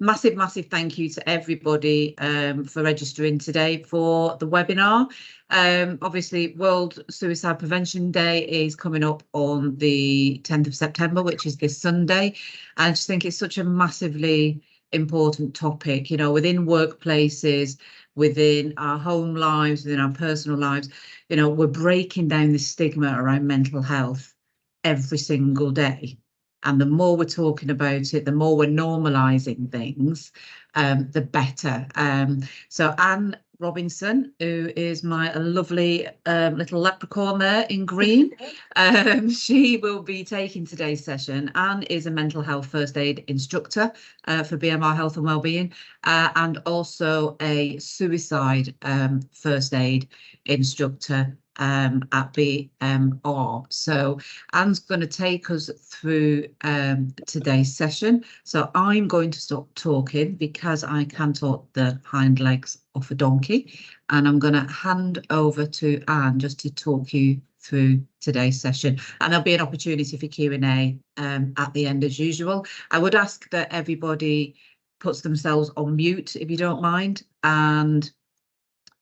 massive thank you to everybody for registering today for the webinar. Obviously, World Suicide Prevention Day is coming up on the 10th of September, which is this Sunday. I just think it's such a massively important topic, you know, within workplaces, within our home lives, within our personal lives. You know, we're breaking down the stigma around mental health every single day. And the more we're talking about it, the more we're normalising things, the better. So Anne Robinson, who is my lovely little leprechaun there in green, she will be taking today's session. Anne is a mental health first aid instructor for BMR Health and Wellbeing, and also a suicide first aid instructor at BMR. So Anne's going to take us through today's session. So I'm going to stop talking because I can talk the hind legs off a donkey, and I'm going to hand over to Anne just to talk you through today's session, and there'll be an opportunity for Q&A at the end as usual. I would ask that everybody puts themselves on mute if you don't mind, and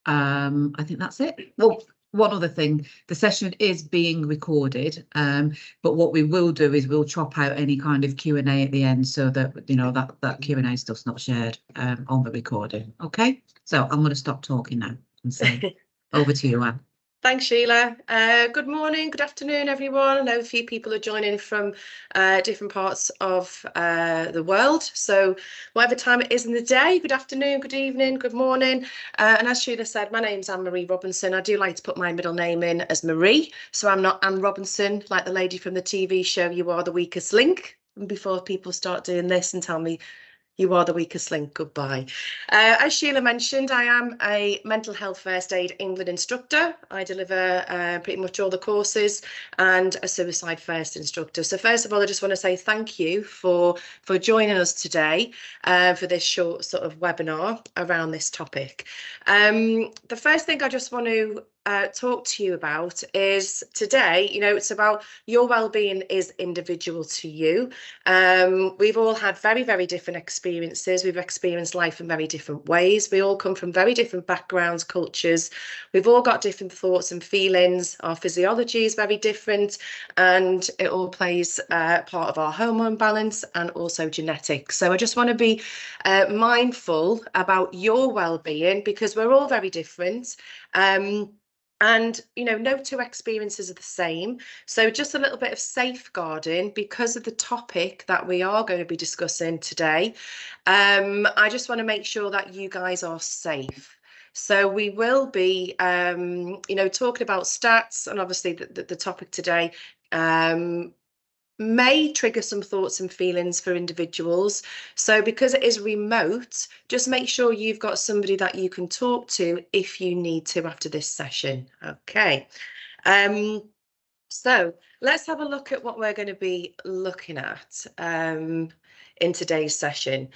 I think that's it. Well, one other thing, the session is being recorded, but what we will do is we'll chop out any kind of Q&A at the end so that, you know, that Q&A stuff's not shared on the recording. OK, so I'm going to stop talking now and say over to you, Anne. Thanks, Sheila. Good morning, good afternoon, everyone. I know a few people are joining from different parts of the world. So whatever time it is in the day, good afternoon, good evening, good morning. And as Sheila said, my name's Anne-Marie Robinson. I do like to put my middle name in as Marie. So I'm not Anne Robinson, like the lady from the TV show You Are the Weakest Link. And before people start doing this and tell me you are the weakest link, goodbye. As Sheila mentioned, I am a mental health first aid England instructor. I deliver pretty much all the courses, and a suicide first instructor. So first of all, I just want to say thank you for joining us today for this short sort of webinar around this topic. The first thing I just want to talk to you about is today, you know, it's about your well-being is individual to you. We've all had very different experiences. We've experienced life in very different ways. We all come from very different backgrounds, cultures. We've all got different thoughts and feelings. Our physiology is very different, and it all plays part of our hormone balance and also genetics. So I just want to be mindful about your well-being, because we're all very different. And, you know, no two experiences are the same. So just a little bit of safeguarding because of the topic that we are going to be discussing today. I just want to make sure that you guys are safe. So we will be, you know, talking about stats, and obviously the topic today may trigger some thoughts and feelings for individuals. So because it is remote, just make sure you've got somebody that you can talk to if you need to after this session. OK, so let's have a look at what we're going to be looking at in today's session.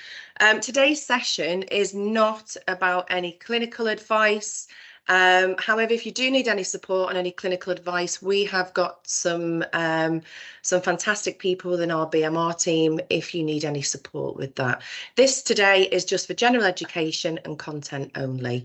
Today's session is not about any clinical advice. However, if you do need any support and any clinical advice, we have got some fantastic people within our BMR team if you need any support with that. This today is just for general education and content only.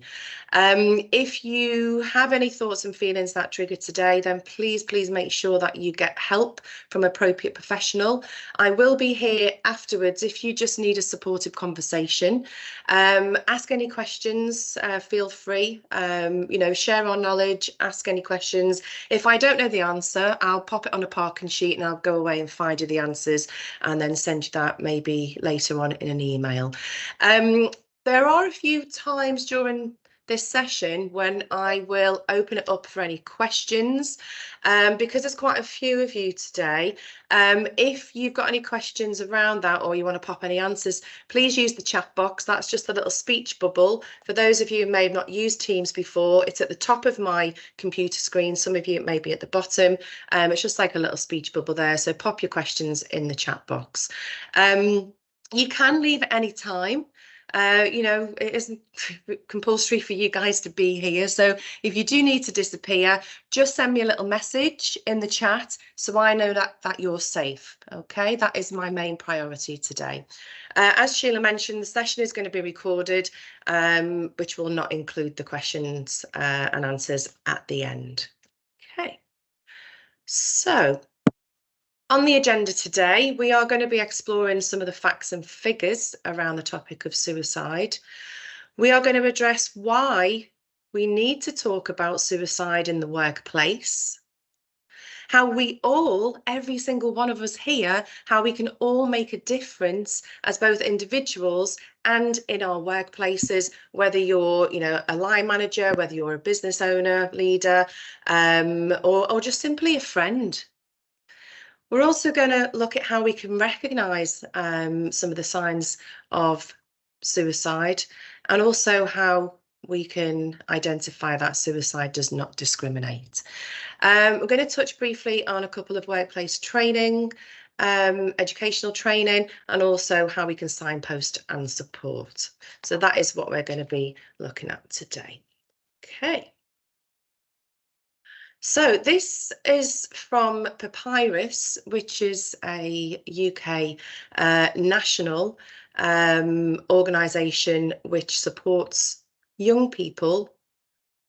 If you have any thoughts and feelings that trigger today, then please make sure that you get help from appropriate professional. I will be here afterwards if you just need a supportive conversation. Ask any questions, feel free. You know, share our knowledge, ask any questions. If I don't know the answer, I'll pop it on a parking sheet and I'll go away and find you the answers and then send you that maybe later on in an email. There are a few times during this session when I will open it up for any questions, because there's quite a few of you today. If you've got any questions around that, or you want to pop any answers, please use the chat box. That's just a little speech bubble. For those of you who may have not used Teams before, it's at the top of my computer screen. Some of you it may be at the bottom. It's just like a little speech bubble there. So pop your questions in the chat box. You can leave at any time. You know, it isn't compulsory for you guys to be here. So if you do need to disappear, just send me a little message in the chat so I know that you're safe. Okay, that is my main priority today. As Sheila mentioned, the session is going to be recorded, which will not include the questions and answers at the end. Okay, so on the agenda today, we are going to be exploring some of the facts and figures around the topic of suicide. We are going to address why we need to talk about suicide in the workplace, how we all, every single one of us here, how we can all make a difference as both individuals and in our workplaces, whether you're, you know, a line manager, whether you're a business owner, leader, or just simply a friend. We're also going to look at how we can recognise some of the signs of suicide, and also how we can identify that suicide does not discriminate. We're going to touch briefly on a couple of workplace training, educational training, and also how we can signpost and support. So that is what we're going to be looking at today. Okay. So this is from Papyrus, which is a UK national organisation which supports young people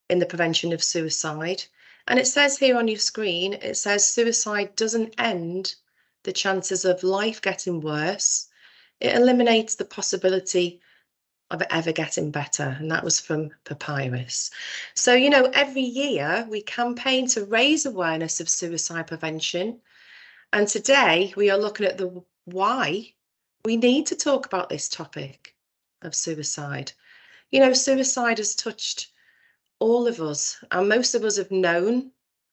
in the prevention of suicide. And it says here on your screen, it says suicide doesn't end the chances of life getting worse. It eliminates the possibility of it ever getting better, and that was from Papyrus. So, you know, every year we campaign to raise awareness of suicide prevention, and today we are looking at the why we need to talk about this topic of suicide. You know, suicide has touched all of us, and most of us have known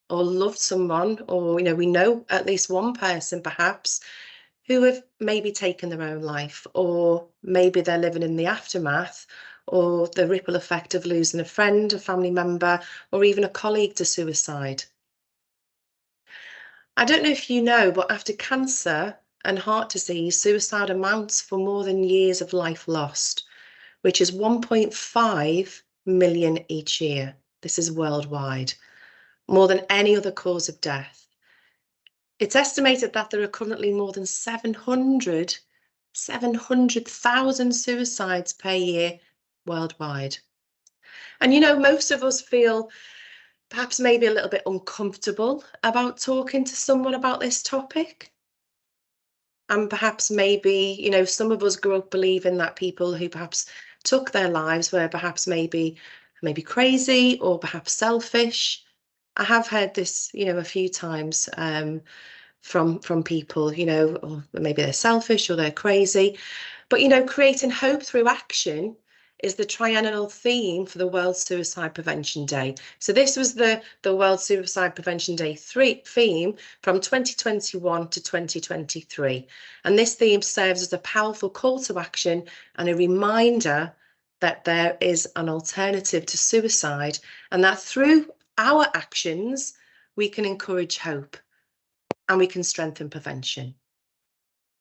or loved someone, or, you know, we know at least one person perhaps who have maybe taken their own life, or maybe they're living in the aftermath or the ripple effect of losing a friend, a family member, or even a colleague to suicide. I don't know if you know, but after cancer and heart disease, suicide amounts for more than years of life lost, which is 1.5 million each year. This is worldwide, more than any other cause of death. It's estimated that there are currently more than 700,000 suicides per year worldwide. And, you know, most of us feel perhaps maybe a little bit uncomfortable about talking to someone about this topic. And perhaps maybe, you know, some of us grew up believing that people who perhaps took their lives were perhaps maybe crazy or perhaps selfish. I have heard this, you know, a few times from people, you know, or maybe they're selfish or they're crazy. But, you know, creating hope through action is the triennial theme for the World Suicide Prevention Day. So this was the World Suicide Prevention Day theme from 2021 to 2023. And this theme serves as a powerful call to action and a reminder that there is an alternative to suicide, and that through our actions, we can encourage hope and we can strengthen prevention.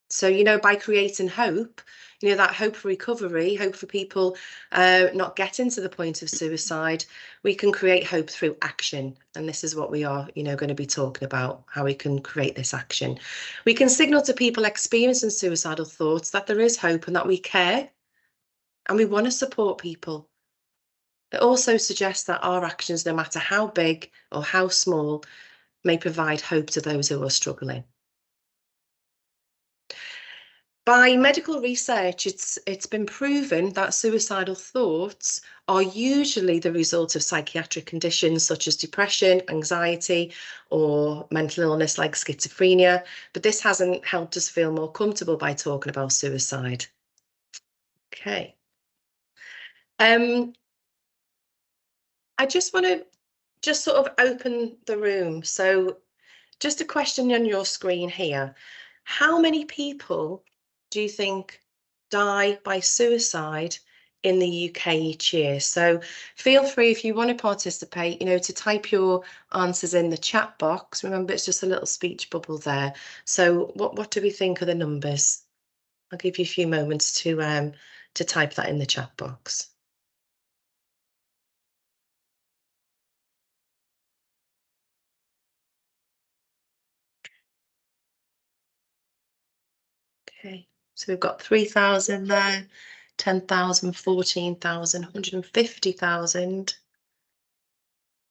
So, you know, by creating hope, you know, that hope for recovery, hope for people not getting to the point of suicide, we can create hope through action. And this is what we are, you know, going to be talking about, how we can create this action. We can signal to people experiencing suicidal thoughts that there is hope and that we care and we want to support people. It also suggests that our actions, no matter how big or how small, may provide hope to those who are struggling. By medical research, it's been proven that suicidal thoughts are usually the result of psychiatric conditions such as depression, anxiety, or mental illness like schizophrenia, but this hasn't helped us feel more comfortable by talking about suicide. Okay. I just want to sort of open the room. So just a question on your screen here. How many people do you think die by suicide in the UK each year? So feel free, if you want to participate, you know, to type your answers in the chat box. Remember, it's just a little speech bubble there. So what do we think are the numbers? I'll give you a few moments to to type that in the chat box. Okay, so we've got 3,000 there, 10,000, 14,000, 150,000.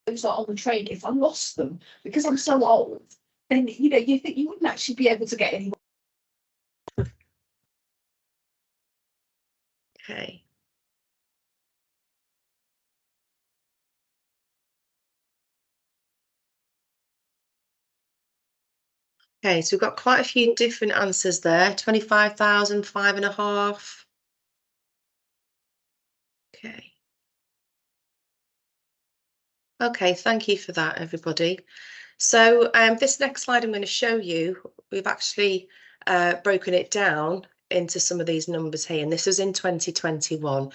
It was like on the train, if I lost them because I'm so old, then you know you think you wouldn't actually be able to get any more. Okay. Okay, so we've got quite a few different answers there. 25,000, 5.5. Okay. Okay, thank you for that, everybody. So this next slide I'm going to show you, we've actually broken it down into some of these numbers here, and this was in 2021.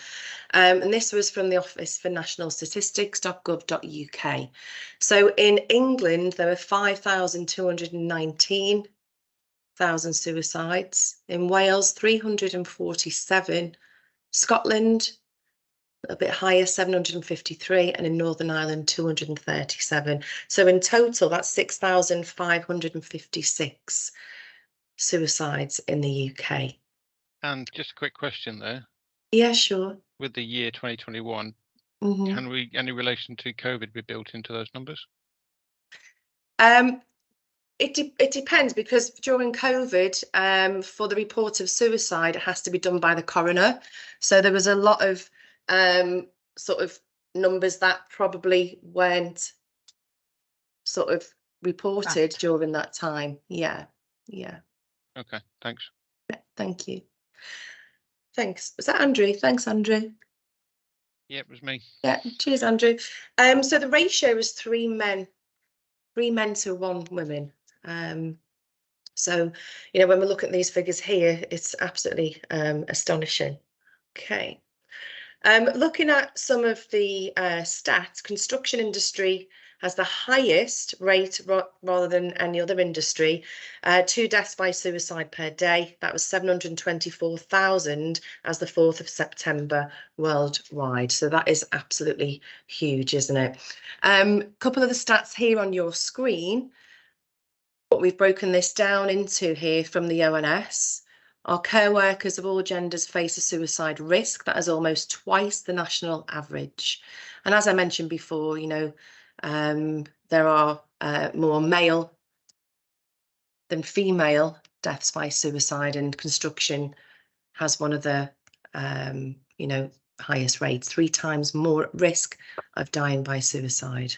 And this was from the Office for National Statistics.gov.uk. So in England, there were 5,219,000 suicides. In Wales, 347. Scotland, a bit higher, 753, and in Northern Ireland, 237. So in total, that's 6,556 suicides in the UK. And just a quick question there. Yeah, sure. With the year 2021, can we any relation to COVID be built into those numbers? It depends, because during COVID, for the report of suicide, it has to be done by the coroner. So there was a lot of sort of numbers that probably weren't sort of reported during that time. Yeah. Okay, thanks. Thank you. Thanks. Was that Andrew? Thanks, Andrew. Yeah, it was me. Yeah, cheers, Andrew. So the ratio is 3 men to 1 woman. So, you know, when we look at these figures here, it's absolutely astonishing. Okay. Looking at some of the stats, construction industry has the highest rate rather than any other industry. 2 deaths by suicide per day. That was 724,000 as the 4th of September worldwide. So that is absolutely huge, isn't it? Couple of the stats here on your screen. What we've broken this down into here from the ONS. Our care workers of all genders face a suicide risk that is almost twice the national average. And as I mentioned before, you know, there are more male than female deaths by suicide, and construction has one of the, you know, highest rates, 3 times more at risk of dying by suicide.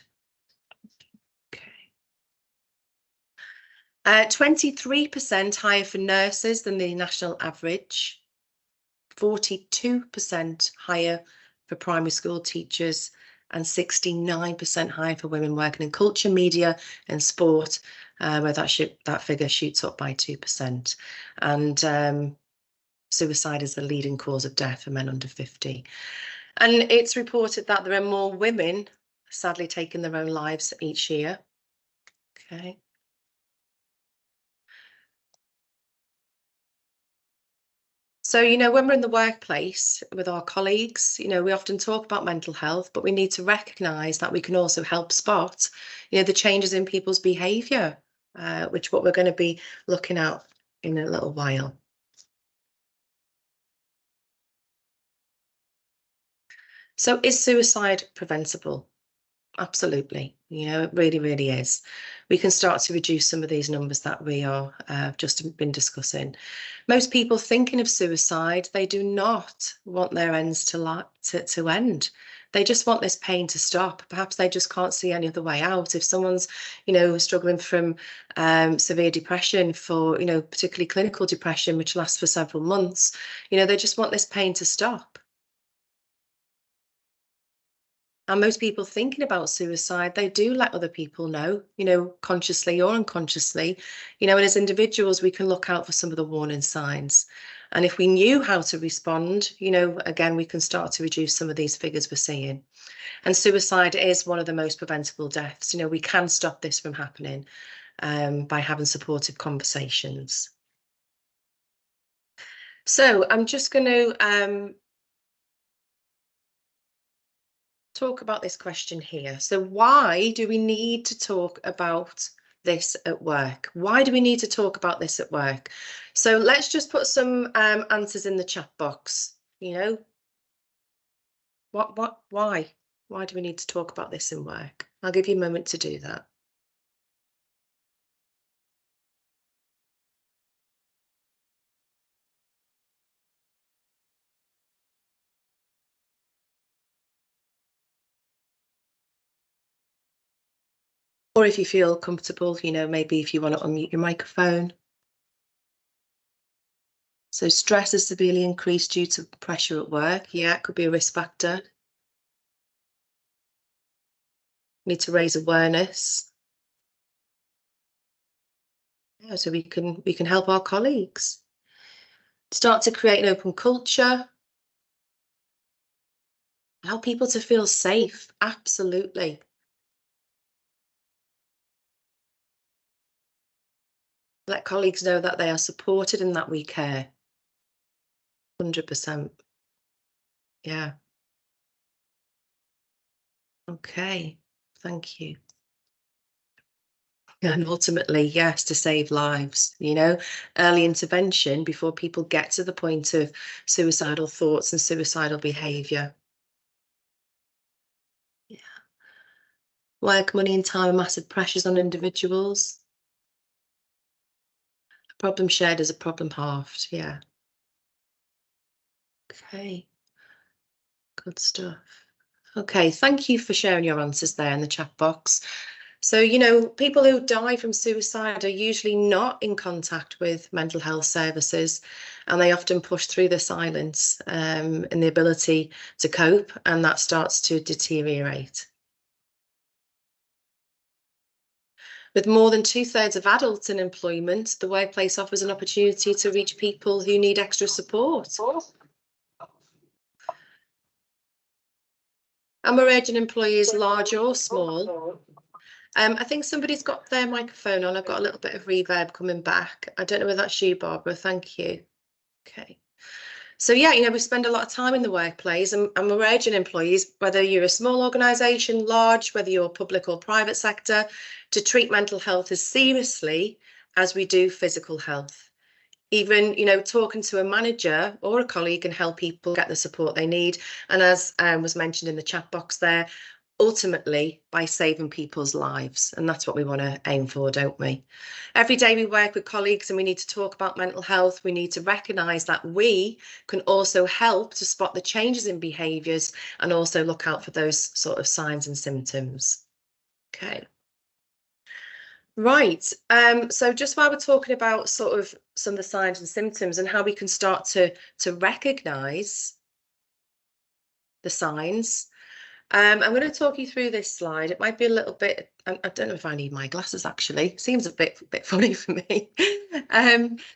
23% higher for nurses than the national average, 42% higher for primary school teachers, and 69% higher for women working in culture, media and sport, where that figure shoots up by 2%. And suicide is the leading cause of death for men under 50. And it's reported that there are more women sadly taking their own lives each year. Okay. So, you know, when we're in the workplace with our colleagues, you know, we often talk about mental health, but we need to recognise that we can also help spot, you know, the changes in people's behaviour, which what we're going to be looking at in a little while. So is suicide preventable? Absolutely. You know, it really, really is. We can start to reduce some of these numbers that we are just been discussing. Most people thinking of suicide, they do not want their ends to end. They just want this pain to stop. Perhaps they just can't see any other way out. If someone's, you know, struggling from severe depression, for, you know, particularly clinical depression, which lasts for several months, you know, they just want this pain to stop. And most people thinking about suicide, they do let other people know, you know, consciously or unconsciously, you know, and as individuals, we can look out for some of the warning signs. And if we knew how to respond, you know, again, we can start to reduce some of these figures we're seeing. And suicide is one of the most preventable deaths. You know, we can stop this from happening by having supportive conversations. So I'm just going to talk about this question here. So why do we need to talk about this at work? Why do we need to talk about this at work? So let's just put some answers in the chat box. You know, why? Why do we need to talk about this in work? I'll give you a moment to do that. Or if you feel comfortable, you know, maybe if you want to unmute your microphone. So stress is severely increased due to pressure at work. Yeah, it could be a risk factor. Need to raise awareness. Yeah, so we can help our colleagues. Start to create an open culture. Help people to feel safe. Absolutely. Let colleagues know that they are supported and that we care. 100%. Yeah. Okay. Thank you. And ultimately, yes, to save lives, you know, early intervention before people get to the point of suicidal thoughts and suicidal behaviour. Yeah. Work, money and time are massive pressures on individuals. A problem shared is a problem halved. Yeah. Okay. Good stuff. Okay, thank you for sharing your answers there in the chat box. So, you know, people who die from suicide are usually not in contact with mental health services, and they often push through the silence and the ability to cope, and that starts to deteriorate. With more than 2/3 of adults in employment, the workplace offers an opportunity to reach people who need extra support. And we're urging employees, large or small. I think somebody's got their microphone on. I've got a little bit of reverb coming back. I don't know whether that's you, Barbara. Thank you. Okay. So yeah, you know, we spend a lot of time in the workplace, and we're urging employees, whether you're a small organisation, large, whether you're public or private sector, to treat mental health as seriously as we do physical health. Even, you know, talking to a manager or a colleague can help people get the support they need. And as was mentioned in the chat box there, ultimately by saving people's lives. And that's what we want to aim for, don't we? Every day we work with colleagues and we need to talk about mental health. We need to recognise that we can also help to spot the changes in behaviours and also look out for those sort of signs and symptoms. Okay. Right. So just while we're talking about sort of some of the signs and symptoms and how we can start to recognise the signs, I'm going to talk you through this slide. It might be a little bit, I don't know if I need my glasses actually. Seems a bit funny for me.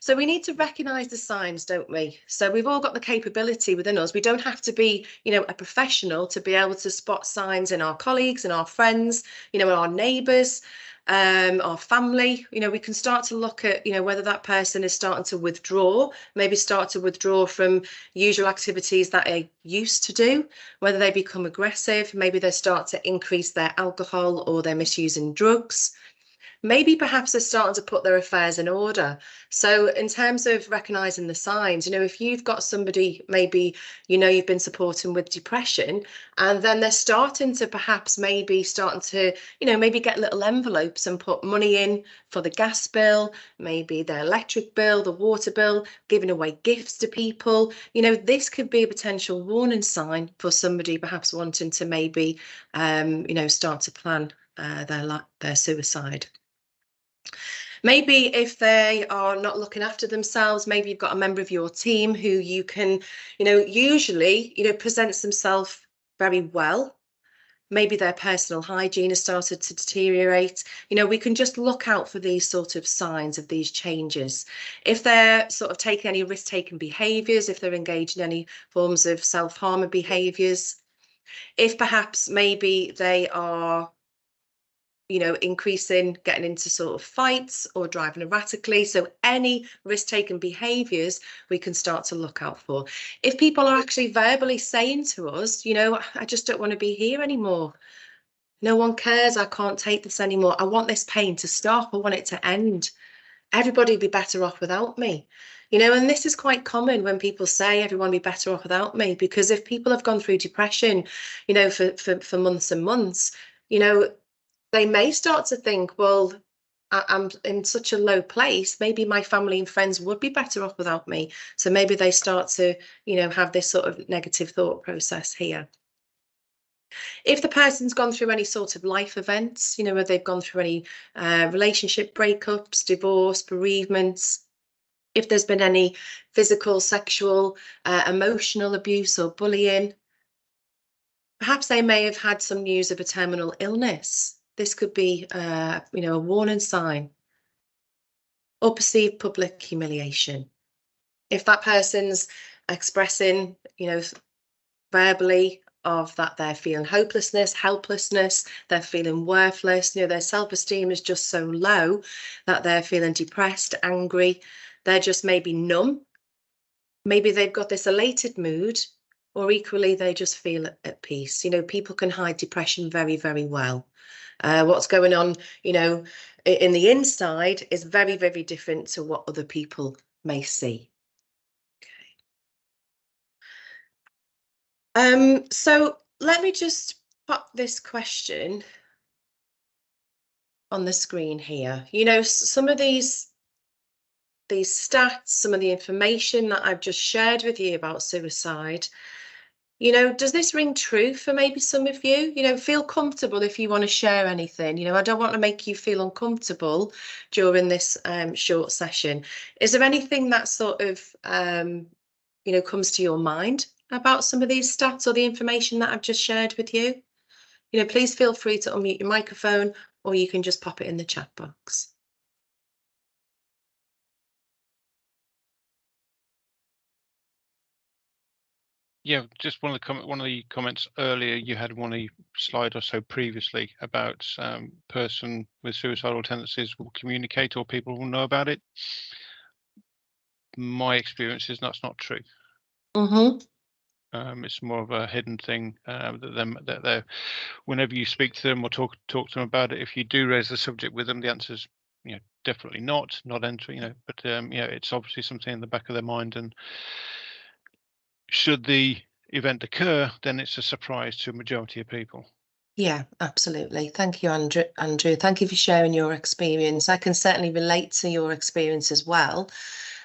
So we need to recognise the signs, don't we? So we've all got the capability within us. We don't have to be, you know, a professional to be able to spot signs in our colleagues and our friends, you know, our neighbours. Our family, you know, we can start to look at, you know, whether that person is starting to withdraw, maybe start to withdraw from usual activities that they used to do, whether they become aggressive, maybe they start to increase their alcohol or they're misusing drugs. Maybe perhaps they're starting to put their affairs in order. So in terms of recognising the signs, you know, if you've got somebody, maybe, you know, you've been supporting with depression, and then they're starting to perhaps maybe starting to, you know, maybe get little envelopes and put money in for the gas bill, maybe their electric bill, the water bill, giving away gifts to people, you know, this could be a potential warning sign for somebody perhaps wanting to maybe, you know, start to plan their suicide. Maybe if they are not looking after themselves, maybe you've got a member of your team who you can, you know, usually, you know, presents themselves very well. Maybe their personal hygiene has started to deteriorate. You know, we can just look out for these sort of signs of these changes. If they're sort of taking any risk-taking behaviours, if they're engaged in any forms of self-harming behaviours, if perhaps maybe they are you know, increasing, getting into sort of fights or driving erratically. So any risk-taking behaviours we can start to look out for. If people are actually verbally saying to us, you know, I just don't want to be here anymore. No one cares. I can't take this anymore. I want this pain to stop. I want it to end. Everybody would be better off without me. You know, and this is quite common when people say everyone would be better off without me, because if people have gone through depression, you know, for months and months, you know, they may start to think, well, I'm in such a low place, maybe my family and friends would be better off without me. So maybe they start to, you know, have this sort of negative thought process here. If the person's gone through any sort of life events, you know, where they've gone through any relationship breakups, divorce, bereavements, if there's been any physical, sexual, emotional abuse or bullying, perhaps they may have had some news of a terminal illness. This could be, you know, a warning sign, or perceived public humiliation. If that person's expressing, you know, verbally of that they're feeling hopelessness, helplessness, they're feeling worthless, you know, their self-esteem is just so low that they're feeling depressed, angry, they're just maybe numb. Maybe they've got this elated mood, or equally they just feel at peace. You know, people can hide depression very, very well. What's going on, you know, in the inside is very, very different to what other people may see. Okay. So let me just pop this question on the screen here. You know, some of these stats, some of the information that I've just shared with you about suicide, you know, does this ring true for maybe some of you? You know, feel comfortable if you want to share anything. You know, I don't want to make you feel uncomfortable during this short session. Is there anything that sort of, you know, comes to your mind about some of these stats or the information that I've just shared with you? You know, please feel free to unmute your microphone, or you can just pop it in the chat box. Yeah, just one of the comments earlier. You had one of the slide or so previously about person with suicidal tendencies will communicate, or people will know about it. My experience is that's not true. It's more of a hidden thing that they're, whenever you speak to them or talk to them about it, if you do raise the subject with them, the answer's, you know, definitely not entering, you know, but yeah, it's obviously something in the back of their mind, and should the event occur, then it's a surprise to a majority of people. Yeah, absolutely. Thank you, Andrew. Thank you for sharing your experience. I can certainly relate to your experience as well.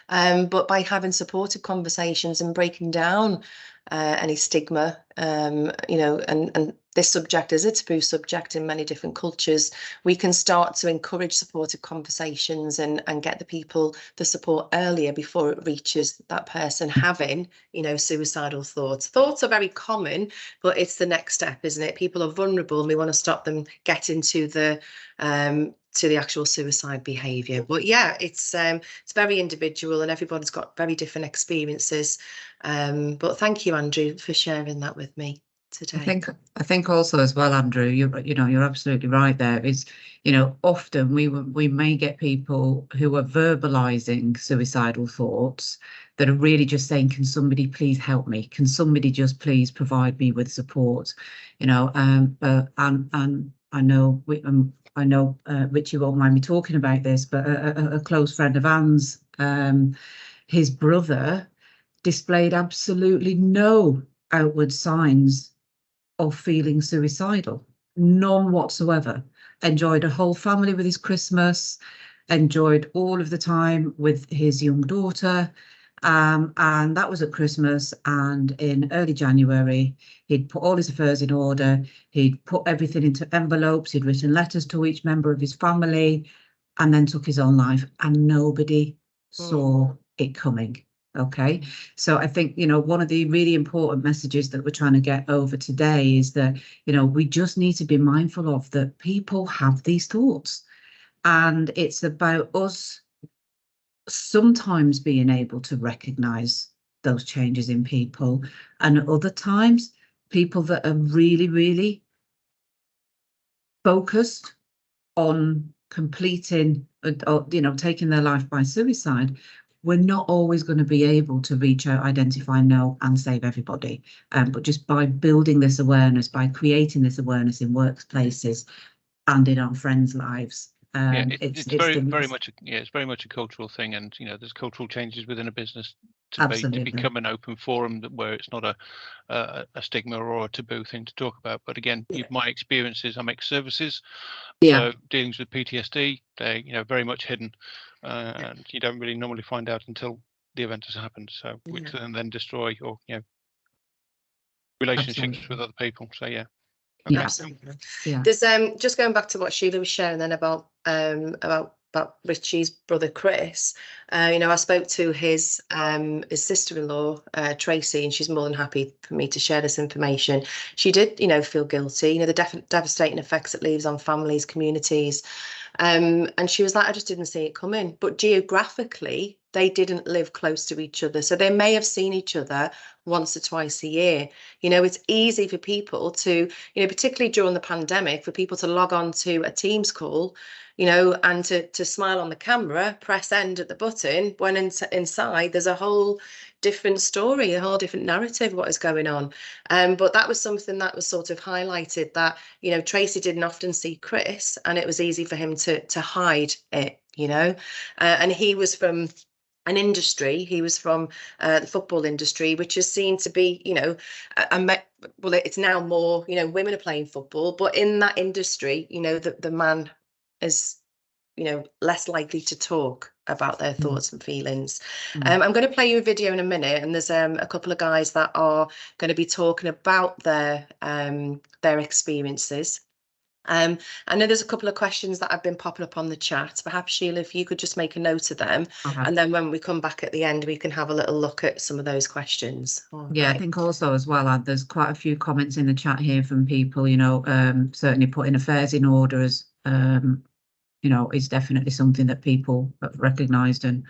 But by having supportive conversations and breaking down any stigma, you know, and this subject is a taboo subject in many different cultures, we can start to encourage supportive conversations and get the people the support earlier before it reaches that person having, you know, suicidal thoughts. Thoughts are very common, but it's the next step, isn't it? People are vulnerable and we want to stop them getting to the actual suicide behaviour. But yeah, it's very individual and everybody's got very different experiences. But thank you, Andrew, for sharing that with me today. I think also as well, Andrew, you're absolutely right. There is, you know, often we may get people who are verbalizing suicidal thoughts that are really just saying, can somebody please help me? Can somebody just please provide me with support? You know, and I know Richie won't mind me talking about this, but a close friend of Anne's, his brother displayed absolutely no outward signs of feeling suicidal, none whatsoever. Enjoyed a whole family with his Christmas, enjoyed all of the time with his young daughter. And that was at Christmas, and in early January, he'd put all his affairs in order. He'd put everything into envelopes. He'd written letters to each member of his family, and then took his own life, and nobody saw it coming. Okay, so I think, you know, one of the really important messages that we're trying to get over today is that, you know, we just need to be mindful of that people have these thoughts, and it's about us sometimes being able to recognize those changes in people, and other times people that are really, really focused on completing or taking their life by suicide, we're not always going to be able to reach out, identify, know and save everybody. But just by building this awareness, by creating this awareness in workplaces and in our friends' lives, it's very much a cultural thing, and there's cultural changes within a business to become an open forum where it's not a stigma or a taboo thing to talk about. But again, my experiences, I'm ex-services, so dealings with PTSD, they very much hidden, and you don't really normally find out until the event has happened. So which can then destroy or relationships with other people. So Okay. Yeah, absolutely. Yeah. There's just going back to what Sheila was sharing then about Richie's brother Chris. I spoke to his sister-in-law Tracy, and she's more than happy for me to share this information. She did feel guilty, the devastating effects it leaves on families, communities, and she was like, I just didn't see it coming. But geographically they didn't live close to each other, so they may have seen each other once or twice a year. It's easy for people to, particularly during the pandemic, for people to log on to a Teams call, and to smile on the camera, press end at the button, when inside there's a whole different story, a whole different narrative of what is going on. But that was something that was sort of highlighted, that Tracy didn't often see Chris, and it was easy for him to hide it, and he was from an industry, he was from the football industry, which is seen to be, well, it's now more, women are playing football, but in that industry, the man is, less likely to talk about their thoughts and feelings. I'm going to play you a video in a minute, and there's a couple of guys that are going to be talking about their experiences. I know there's a couple of questions that have been popping up on the chat. Perhaps, Sheila, if you could just make a note of them, and then when we come back at the end, we can have a little look at some of those questions. I think also as well, there's quite a few comments in the chat here from people, certainly putting affairs in order as, is definitely something that people have recognised and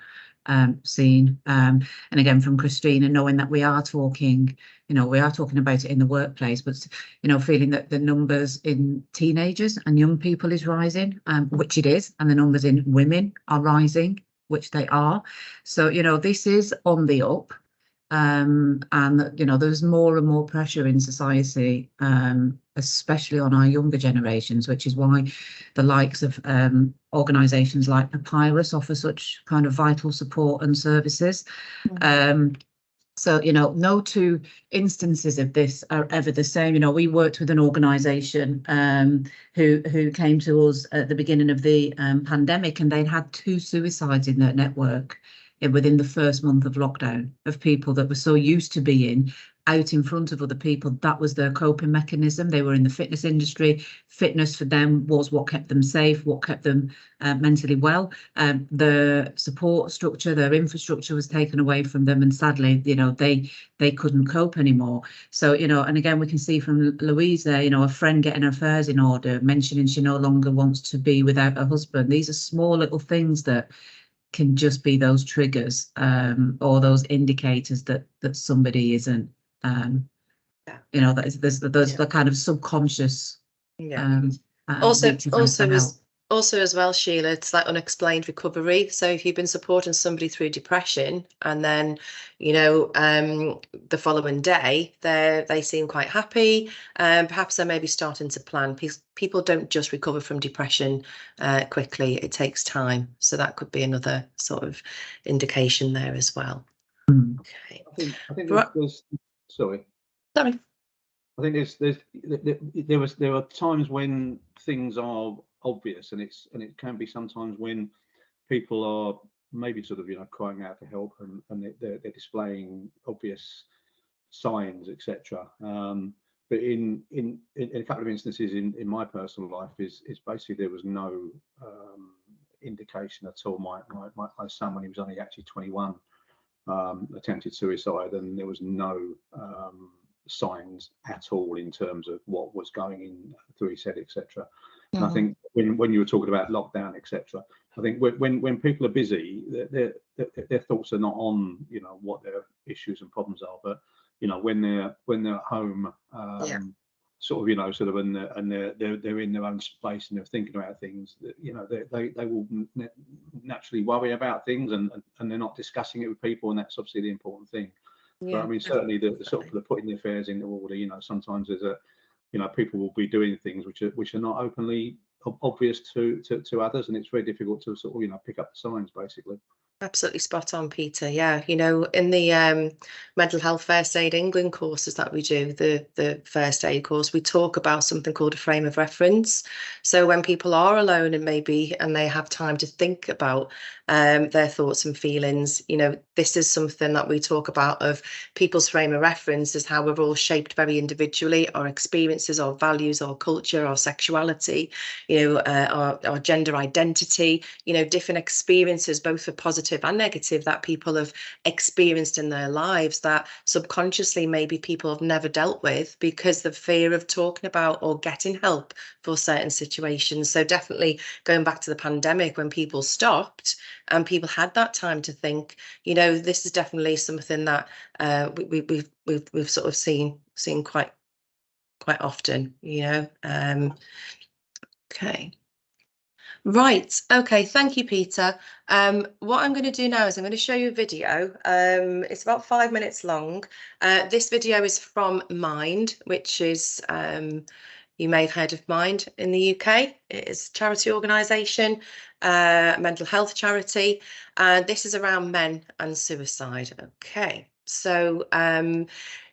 seen. And again, from Christina, knowing that we are talking about it in the workplace, but feeling that the numbers in teenagers and young people is rising, which it is, and the numbers in women are rising, which they are. So this is on the up, and there's more and more pressure in society, especially on our younger generations, which is why the likes of organisations like Papyrus offer such kind of vital support and services. So, no two instances of this are ever the same. We worked with an organisation who came to us at the beginning of the pandemic, and they'd had 2 suicides in their network within the first month of lockdown, of people that were so used to being out in front of other people. That was their coping mechanism. They were in the fitness industry. Fitness for them was what kept them safe, what kept them mentally well. The support structure, their infrastructure was taken away from them, and sadly, they couldn't cope anymore. So, and again, we can see from Louise there, a friend getting her affairs in order, mentioning she no longer wants to be without her husband. These are small little things that can just be those triggers, or those indicators that somebody isn't, there's the kind of subconscious. Also as well, Sheila, it's like unexplained recovery. So if you've been supporting somebody through depression, and then the following day they seem quite happy, perhaps they're maybe starting to plan. People don't just recover from depression quickly. It takes time, so that could be another sort of indication there as well. Okay. I think there's sorry. I think there are times when things are obvious, and it can be sometimes when people are maybe sort of crying out for help, and they're displaying obvious signs, etc. But in a couple of instances in my personal life is basically there was no indication at all. My son, when he was only actually 21, attempted suicide, and there was no signs at all in terms of what was going in through his head, etc. And I think when you were talking about lockdown, etc., I think when people are busy, their thoughts are not on what their issues and problems are, but when they're at home, sort of, you know, sort of, and they're in their own space and they're thinking about things, that, you know, they will naturally worry about things, and they're not discussing it with people, and that's obviously the important thing. Yeah, but I mean, certainly the sort of the putting the affairs into order, you know, sometimes there's a, you know, people will be doing things which are not openly obvious to others, and it's very difficult to sort of, you know, pick up the signs, basically. Absolutely spot on, Peter. Yeah, you know, in the mental health first aid England courses that we do, the first aid course, we talk about something called a frame of reference. So when people are alone and they have time to think about their thoughts and feelings, you know, this is something that we talk about, of people's frame of reference is how we're all shaped very individually, our experiences, our values, our culture, our sexuality, you know, our gender identity, you know, different experiences, both for positive and negative, that people have experienced in their lives that subconsciously maybe people have never dealt with because the fear of talking about or getting help for certain situations. So definitely going back to the pandemic, when people stopped and people had that time to think, you know, this is definitely something that we've sort of seen quite often, you know. Okay. Right. Okay. Thank you, Peter. What I'm going to do now is I'm going to show you a video. It's about 5 minutes long. This video is from Mind, which is, you may have heard of Mind in the UK. It is a charity organisation, mental health charity. This is around men and suicide. Okay. So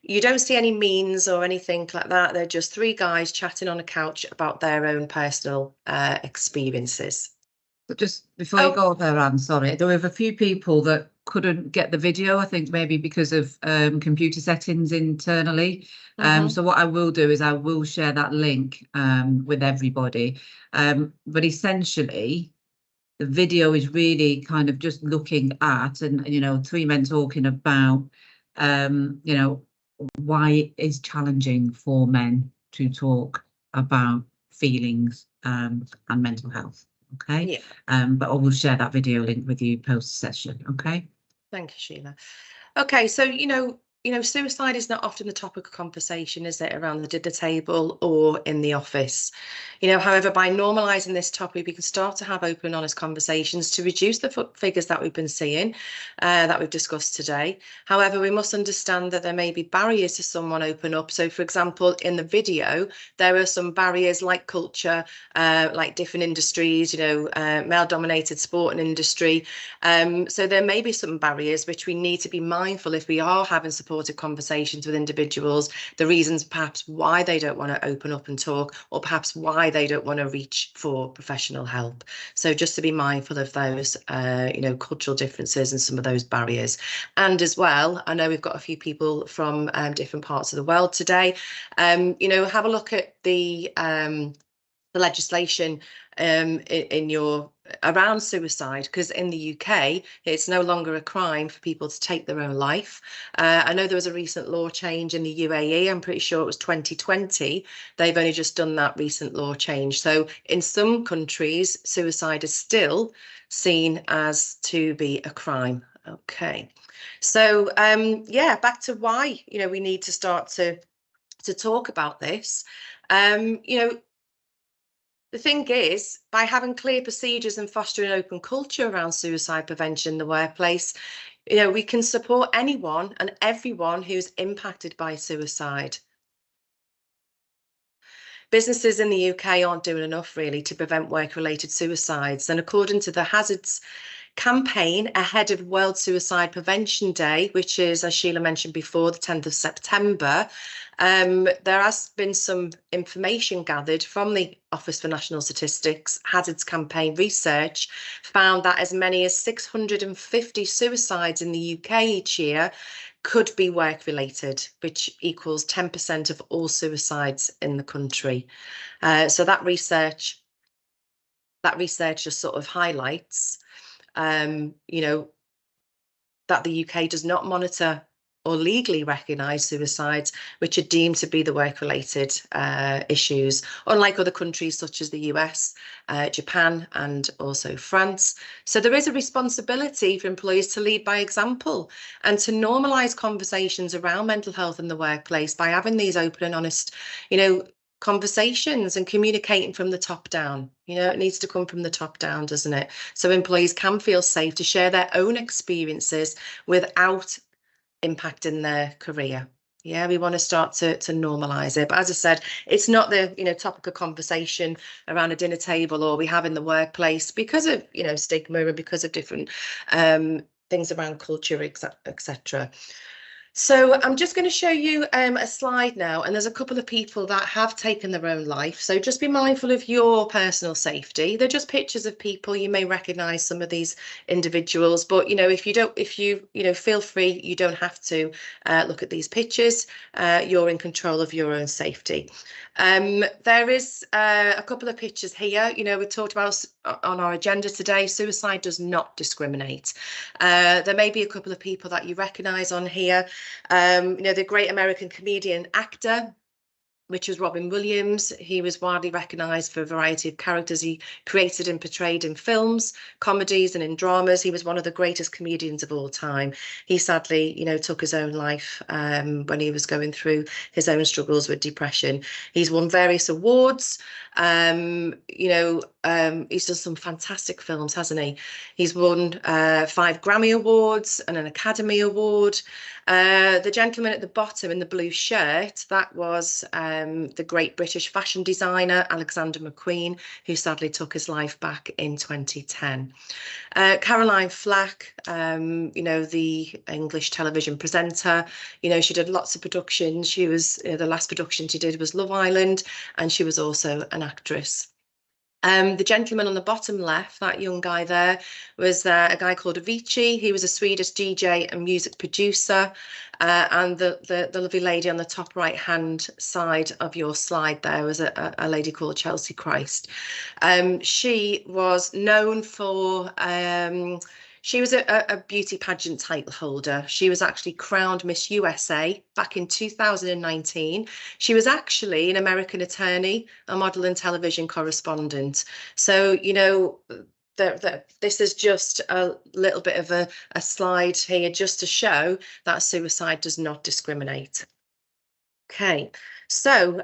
you don't see any memes or anything like that. They're just three guys chatting on a couch about their own personal experiences. But just before you go there, Anne, sorry, there were a few people that couldn't get the video, I think maybe because of computer settings internally. So what I will do is I will share that link with everybody. But essentially, the video is really kind of just looking at, and you know, three men talking about, you know, why it is challenging for men to talk about feelings and mental health. Okay. Yeah. But I will share that video link with you post session. Okay. Thank you, Sheila. Okay, so you know, suicide is not often the topic of conversation, is it, around the dinner table or in the office? You know, however, by normalising this topic, we can start to have open, honest conversations to reduce the figures that we've been seeing, that we've discussed today. However, we must understand that there may be barriers to someone open up. So, for example, in the video, there are some barriers like culture, like different industries, you know, male-dominated sport and industry. So there may be some barriers which we need to be mindful if we are having supportive conversations with individuals, the reasons perhaps why they don't want to open up and talk, or perhaps why they don't want to reach for professional help. So just to be mindful of those, you know, cultural differences and some of those barriers. And as well, I know we've got a few people from different parts of the world today. You know, have a look at the legislation in your around suicide, because in the UK it's no longer a crime for people to take their own life. I know there was a recent law change in the UAE. I'm pretty sure it was 2020. They've only just done that recent law change. So in some countries, suicide is still seen as to be a crime. Okay, so yeah, back to why, you know, we need to start to talk about this. You know, the thing is, by having clear procedures and fostering an open culture around suicide prevention in the workplace, you know, we can support anyone and everyone who's impacted by suicide. Businesses in the UK aren't doing enough really to prevent work-related suicides, and according to the Hazards campaign ahead of World Suicide Prevention Day, which is, as Sheila mentioned before, the 10th of September, there has been some information gathered from the Office for National Statistics. Hazards campaign research found that as many as 650 suicides in the UK each year could be work-related, which equals 10% of all suicides in the country. So that research just sort of highlights, you know, that the UK does not monitor or legally recognise suicides, which are deemed to be the work-related issues, unlike other countries such as the US, Japan, and also France. So there is a responsibility for employers to lead by example and to normalise conversations around mental health in the workplace by having these open and honest, you know, conversations and communicating from the top down. You know, it needs to come from the top down, doesn't it? So employees can feel safe to share their own experiences without impacting their career. Yeah, we want to start to normalise it. But as I said, it's not the, you know, topic of conversation around a dinner table or we have in the workplace because of, you know, stigma and because of different things around culture, etc. So I'm just going to show you a slide now, and there's a couple of people that have taken their own life. So just be mindful of your personal safety. They're just pictures of people. You may recognise some of these individuals, but you know, if you feel free. You don't have to look at these pictures. You're in control of your own safety. There is a couple of pictures here. You know, we talked about on our agenda today, suicide does not discriminate. There may be a couple of people that you recognise on here. You know, the great American comedian actor, which was Robin Williams. He was widely recognised for a variety of characters he created and portrayed in films, comedies and in dramas. He was one of the greatest comedians of all time. He sadly, you know, took his own life when he was going through his own struggles with depression. He's won various awards. You know, he's done some fantastic films, hasn't he? He's won 5 Grammy Awards and an Academy Award. The gentleman at the bottom in the blue shirt, that was the great British fashion designer Alexander McQueen, who sadly took his life back in 2010. Caroline Flack, you know, the English television presenter, you know, she did lots of productions. She was, the last production she did was Love Island, and she was also an actress. The gentleman on the bottom left, that young guy there, was a guy called Avicii. He was a Swedish DJ and music producer. And the lovely lady on the top right hand side of your slide there was a lady called Chelsea Christ. She was known for she was a beauty pageant title holder. She was actually crowned Miss USA back in 2019. She was actually an American attorney, a model and television correspondent. So, you know, this is just a little bit of a slide here just to show that suicide does not discriminate. Okay, so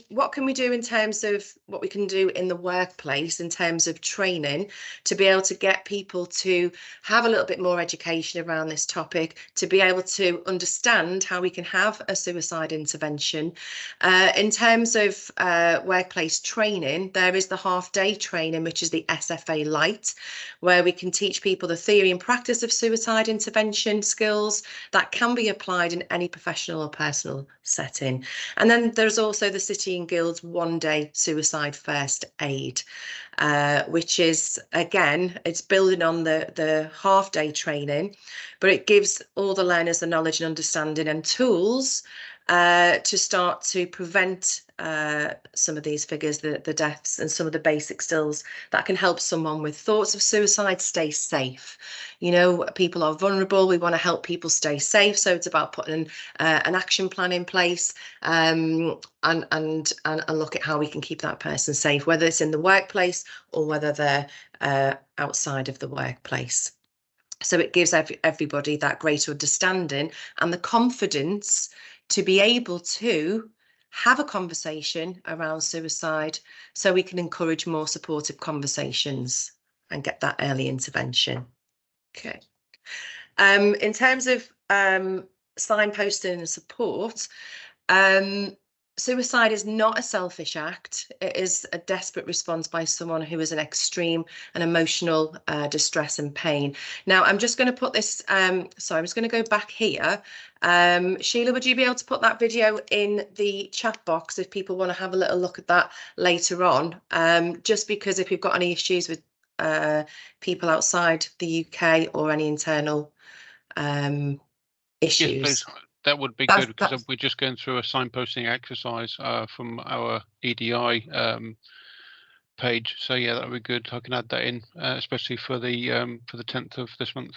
what can we do in terms of what we can do in the workplace in terms of training to be able to get people to have a little bit more education around this topic, to be able to understand how we can have a suicide intervention. In terms of workplace training, there is the half-day training, which is the SFA Light, where we can teach people the theory and practice of suicide intervention skills that can be applied in any professional or personal setting. And then there's also the City and Guilds one-day suicide first aid, which is, again, it's building on the half-day training, but it gives all the learners the knowledge and understanding and tools to start to prevent some of these figures, the deaths, and some of the basic skills that can help someone with thoughts of suicide stay safe. You know, people are vulnerable. We want to help people stay safe. So it's about putting an action plan in place and look at how we can keep that person safe, whether it's in the workplace or whether they're outside of the workplace. So it gives everybody that greater understanding and the confidence to be able to have a conversation around suicide, so we can encourage more supportive conversations and get that early intervention. Okay. In terms of signposting and support, suicide is not a selfish act. It is a desperate response by someone who is in extreme and emotional distress and pain. Now, I'm just going to put this, sorry, I'm just going to go back here. Sheila, would you be able to put that video in the chat box if people want to have a little look at that later on? Just because if you've got any issues with people outside the UK or any internal issues. Yes, please. That would be good, because we're just going through a signposting exercise from our EDI page. So yeah, that would be good. I can add that in, especially for the 10th of this month.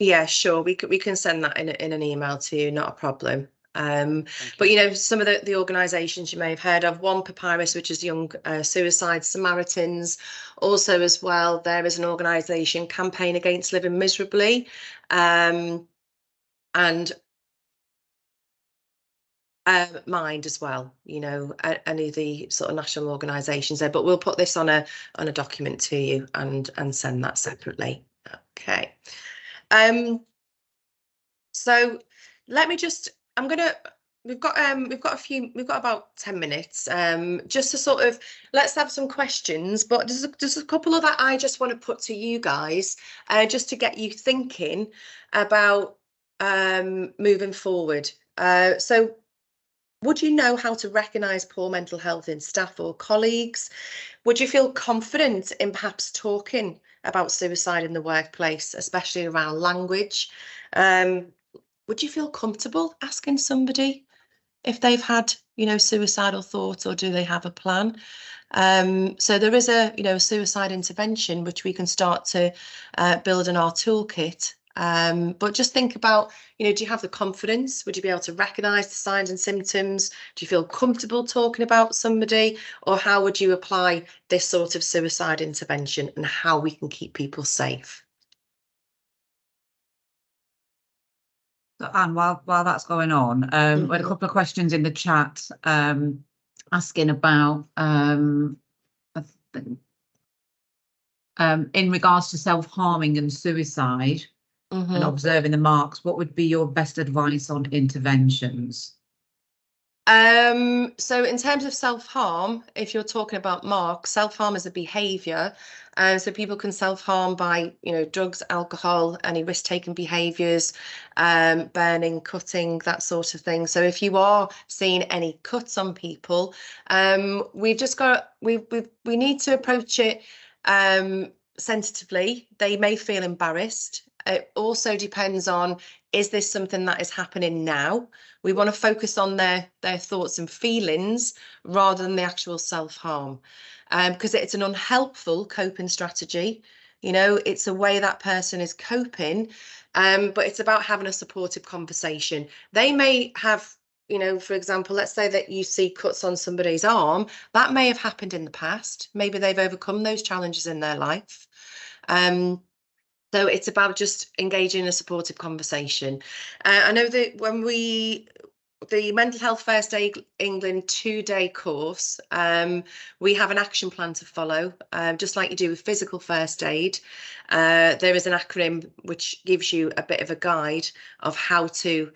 Yeah, sure. We can send that in an email to you. Not a problem. But you know, some of the organisations you may have heard of, One Papyrus, which is Young Suicide Samaritans. Also, as well, there is an organisation, Campaign Against Living Miserably, and mind as well, you know, any of the sort of national organisations there, but we'll put this on a document to you and send that separately. Okay. So let me just, we've got about 10 minutes just to sort of, let's have some questions, but there's a couple of that I just want to put to you guys just to get you thinking about moving forward. So would you know how to recognise poor mental health in staff or colleagues? Would you feel confident in perhaps talking about suicide in the workplace, especially around language? Would you feel comfortable asking somebody if they've had, you know, suicidal thoughts, or do they have a plan? So there is a, you know, suicide intervention which we can start to build in our toolkit. But just think about, you know, do you have the confidence? Would you be able to recognise the signs and symptoms? Do you feel comfortable talking about somebody? Or how would you apply this sort of suicide intervention and how we can keep people safe? So, Anne, while that's going on, we had a couple of questions in the chat asking about in regards to self-harming and suicide and observing the marks. What would be your best advice on interventions? So in terms of self-harm, if you're talking about marks, self-harm is a behaviour. So people can self-harm by, you know, drugs, alcohol, any risk-taking behaviours, burning, cutting, that sort of thing. So if you are seeing any cuts on people, we've just got, we need to approach it sensitively. They may feel embarrassed. It also depends on, is this something that is happening now? We want to focus on their thoughts and feelings rather than the actual self-harm, because it's an unhelpful coping strategy. You know, it's a way that person is coping, but it's about having a supportive conversation. They may have, you know, for example, let's say that you see cuts on somebody's arm. That may have happened in the past. Maybe they've overcome those challenges in their life. So it's about just engaging in a supportive conversation. I know that when the Mental Health First Aid England 2-day course, we have an action plan to follow, just like you do with physical first aid. There is an acronym which gives you a bit of a guide of how to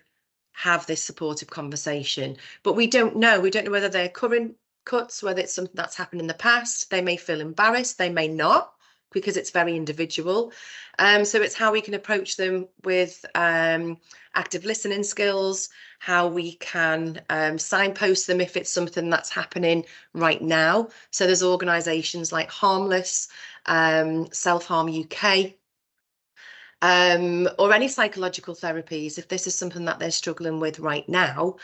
have this supportive conversation. But we don't know whether they're current cuts, whether it's something that's happened in the past. They may feel embarrassed, they may not, because it's very individual. So it's how we can approach them with active listening skills, how we can signpost them if it's something that's happening right now. So there's organisations like Harmless, Self-Harm UK, or any psychological therapies. If this is something that they're struggling with right now,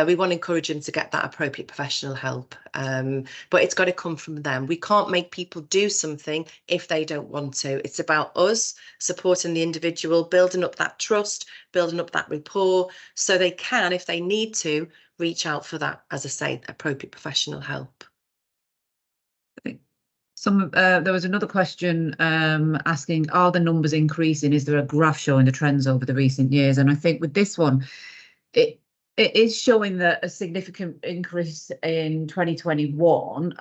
we want to encourage them to get that appropriate professional help. But it's got to come from them. We can't make people do something if they don't want to. It's about us supporting the individual, building up that trust, building up that rapport, so they can, if they need to, reach out for that, as I say, appropriate professional help. There was another question asking, are the numbers increasing? Is there a graph showing the trends over the recent years? And I think with this one, it is showing that a significant increase in 2021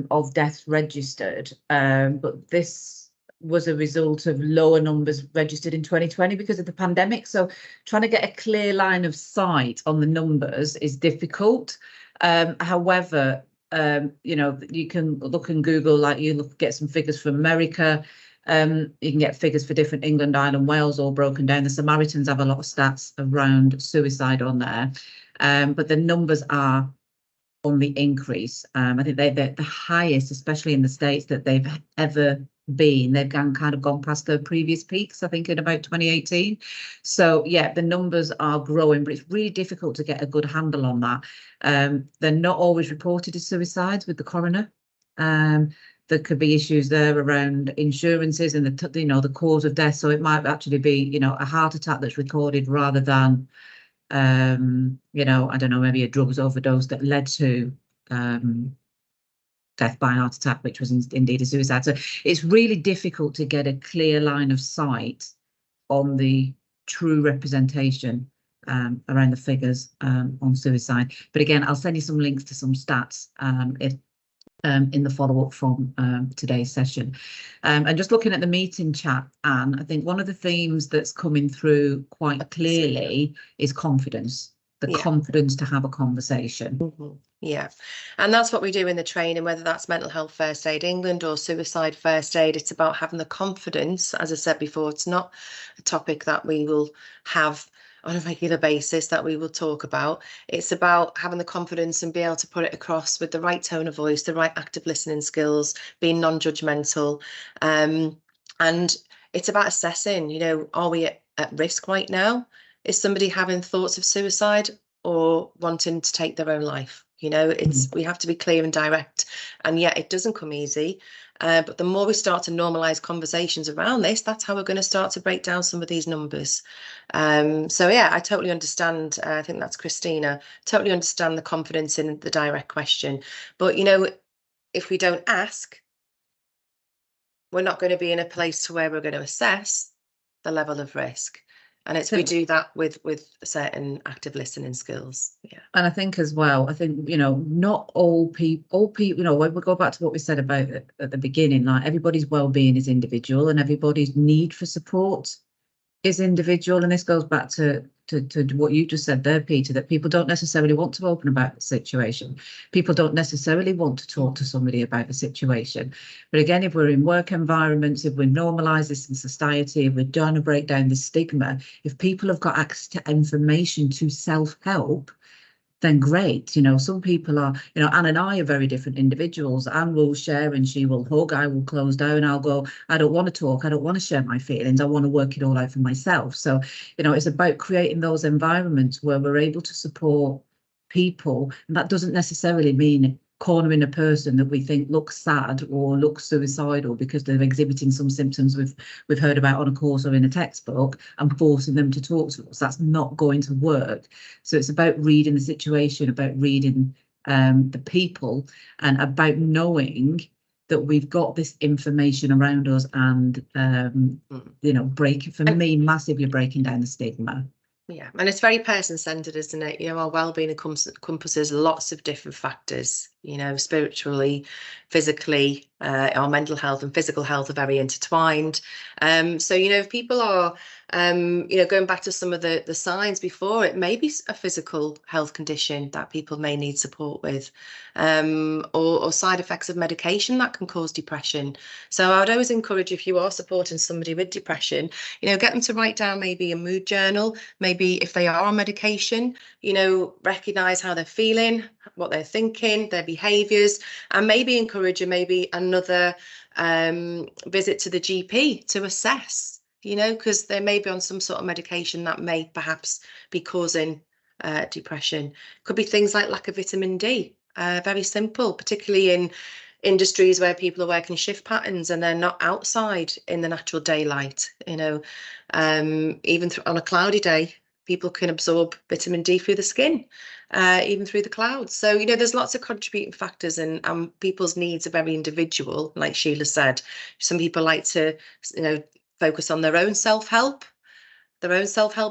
of deaths registered, but this was a result of lower numbers registered in 2020 because of the pandemic. So trying to get a clear line of sight on the numbers is difficult. However, you know, you can look in Google, like get some figures from America. You can get figures for different England, Ireland, Wales, all broken down. The Samaritans have a lot of stats around suicide on there, but the numbers are on the increase. I think they're the highest, especially in the States, that they've ever been. They've kind of gone past their previous peaks, I think, in about 2018. So yeah, the numbers are growing, but it's really difficult to get a good handle on that. They're not always reported as suicides with the coroner. There could be issues there around insurances and the cause of death. So it might actually be, a heart attack that's recorded rather than I don't know, maybe a drugs overdose that led to death by heart attack, which was indeed a suicide. So it's really difficult to get a clear line of sight on the true representation around the figures on suicide. But again, I'll send you some links to some stats in the follow-up from today's session. And just looking at the meeting chat, Anne, I think one of the themes that's coming through quite clearly is confidence, the confidence to have a conversation. Yeah, and that's what we do in the training, whether that's Mental Health First Aid England or Suicide First Aid. It's about having the confidence. As I said before, it's not a topic that we will have on a regular basis, that we will talk about. It's about having the confidence and be able to put it across with the right tone of voice, the right active listening skills, being non-judgmental. And it's about assessing, you know, are we at risk right now? Is somebody having thoughts of suicide or wanting to take their own life? You know, we have to be clear and direct, and yet it doesn't come easy. But the more we start to normalise conversations around this, that's how we're going to start to break down some of these numbers. So yeah, I totally understand. I think that's Christina. Totally understand the confidence in the direct question. But you know, if we don't ask, we're not going to be in a place to where we're going to assess the level of risk. And we do that with certain active listening skills. Yeah. And I think as well, you know, not all people, you know, when we go back to what we said about at the beginning, like everybody's well-being is individual and everybody's need for support is individual. And this goes back to what you just said there, Peter, that people don't necessarily want to open about the situation. People don't necessarily want to talk to somebody about the situation. But again, if we're in work environments, if we normalise this in society, if we're trying to break down the stigma, if people have got access to information to self-help, then great. You know, some people are, you know, Anne and I are very different individuals. Anne will share and she will hug. I will close down. I'll go, I don't want to talk. I don't want to share my feelings. I want to work it all out for myself. So, you know, it's about creating those environments where we're able to support people. And that doesn't necessarily mean cornering a person that we think looks sad or looks suicidal because they're exhibiting some symptoms we've heard about on a course or in a textbook and forcing them to talk to us. That's not going to work. So it's about reading the situation, about reading the people, and about knowing that we've got this information around us and you know, massively breaking down the stigma. Yeah, and it's very person-centered, isn't it? You know, our well-being encompasses lots of different factors, you know, spiritually, physically, our mental health and physical health are very intertwined. So, you know, if people are, you know, going back to some of the signs before, it may be a physical health condition that people may need support with, or side effects of medication that can cause depression. So I would always encourage, if you are supporting somebody with depression, you know, get them to write down maybe a mood journal, maybe if they are on medication, you know, recognise how they're feeling, what they're thinking, their behaviours, and maybe encourage maybe another visit to the GP to assess, you know, because they may be on some sort of medication that may perhaps be causing depression. Could be things like lack of vitamin D, very simple, particularly in industries where people are working shift patterns and they're not outside in the natural daylight, you know, even on a cloudy day, people can absorb vitamin D through the skin, even through the clouds. So, you know, there's lots of contributing factors, and people's needs are very individual. Like Sheila said, some people like to, you know, focus on their own self-help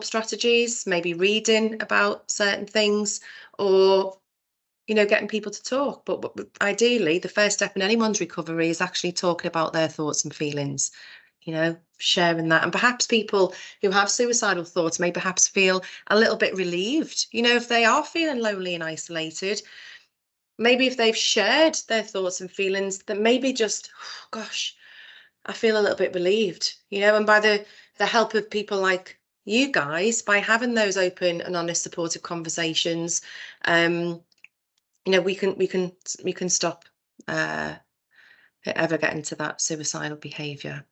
strategies, maybe reading about certain things, or, you know, getting people to talk. But ideally, the first step in anyone's recovery is actually talking about their thoughts and feelings, you know, sharing that. And perhaps people who have suicidal thoughts may perhaps feel a little bit relieved, you know, if they are feeling lonely and isolated, maybe if they've shared their thoughts and feelings, that maybe just, oh, gosh, I feel a little bit relieved, you know. And by the help of people like you guys, by having those open and honest, supportive conversations, you know, we can stop ever getting to that suicidal behaviour.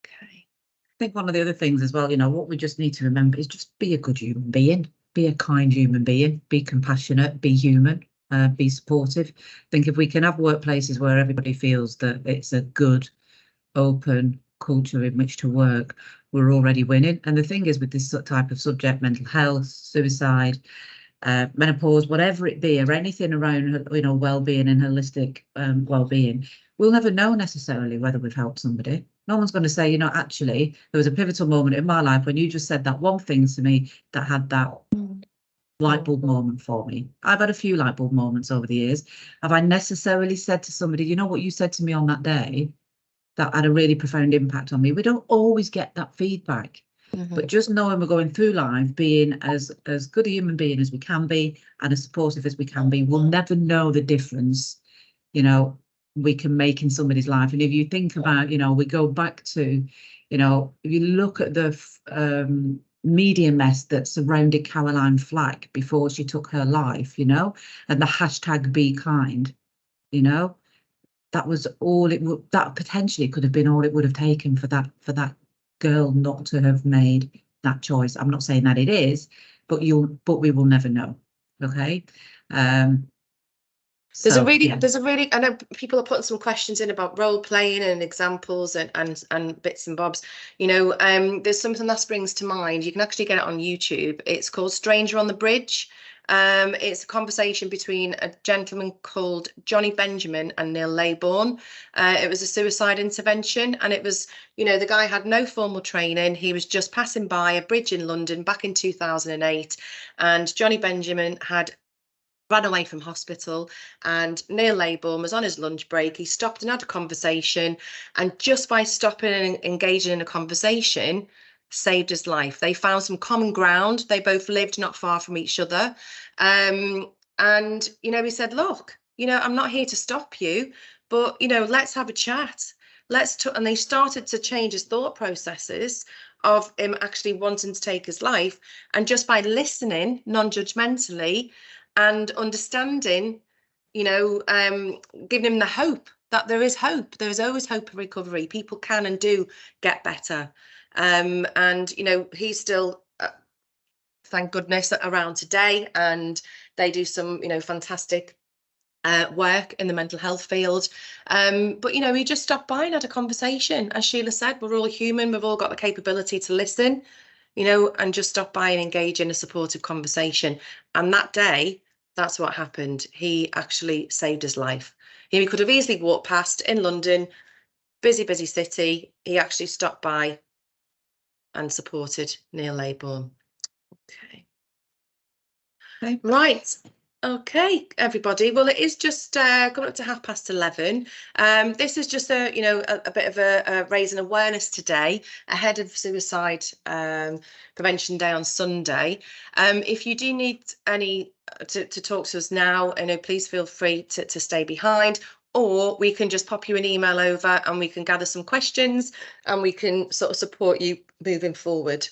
Okay. I think one of the other things as well, you know, what we just need to remember is just be a good human being, be a kind human being, be compassionate, be human, be supportive. I think if we can have workplaces where everybody feels that it's a good, open culture in which to work, we're already winning. And the thing is, with this type of subject, mental health, suicide, menopause, whatever it be, or anything around, you know, well-being and holistic well-being, we'll never know necessarily whether we've helped somebody. No one's going to say, you know, actually, there was a pivotal moment in my life when you just said that one thing to me that had that light bulb moment for me. I've had a few light bulb moments over the years. Have I necessarily said to somebody, you know what you said to me on that day? That had a really profound impact on me. We don't always get that feedback. But just knowing we're going through life, being as good a human being as we can be and as supportive as we can be, we'll never know the difference, you know, we can make in somebody's life. And if you think about, you know, we go back to, you know, if you look at the media mess that surrounded Caroline Flack before she took her life, you know, and the hashtag be kind, you know, that was all it would, that potentially could have been all it would have taken for that girl not to have made that choice. I'm not saying that it is, but we will never know. Okay. There's a really, I know people are putting some questions in about role playing and examples and bits and bobs. You know, there's something that springs to mind. You can actually get it on YouTube. It's called Stranger on the Bridge. It's a conversation between a gentleman called Johnny Benjamin and Neil Laybourne. It was a suicide intervention, and it was, you know, the guy had no formal training. He was just passing by a bridge in London back in 2008, and Johnny Benjamin had ran away from hospital, and Neil Laybourne was on his lunch break. He stopped and had a conversation, and just by stopping and engaging in a conversation saved his life. They found some common ground. They both lived not far from each other, and you know, he said, look, you know, I'm not here to stop you, but you know, let's have a chat. And they started to change his thought processes of him actually wanting to take his life, and just by listening non-judgmentally and understanding, you know, giving him the hope that there is hope. There is always hope of recovery. People can and do get better. And, you know, he's still, thank goodness, around today, and they do some, you know, fantastic work in the mental health field. But, you know, he just stopped by and had a conversation. As Sheila said, we're all human. We've all got the capability to listen, you know, and just stop by and engage in a supportive conversation. And that day, that's what happened. He actually saved his life. He could have easily walked past in London, busy city. He actually stopped by and supported Neil Laybourne. Okay. Right. Okay, everybody. Well, it is just coming up to 11:30. This is just a, you know, a bit of a raising awareness today ahead of Suicide Prevention Day on Sunday. If you do need any to talk to us now, you know, please feel free to stay behind, or we can just pop you an email over and we can gather some questions and we can sort of support you moving forward.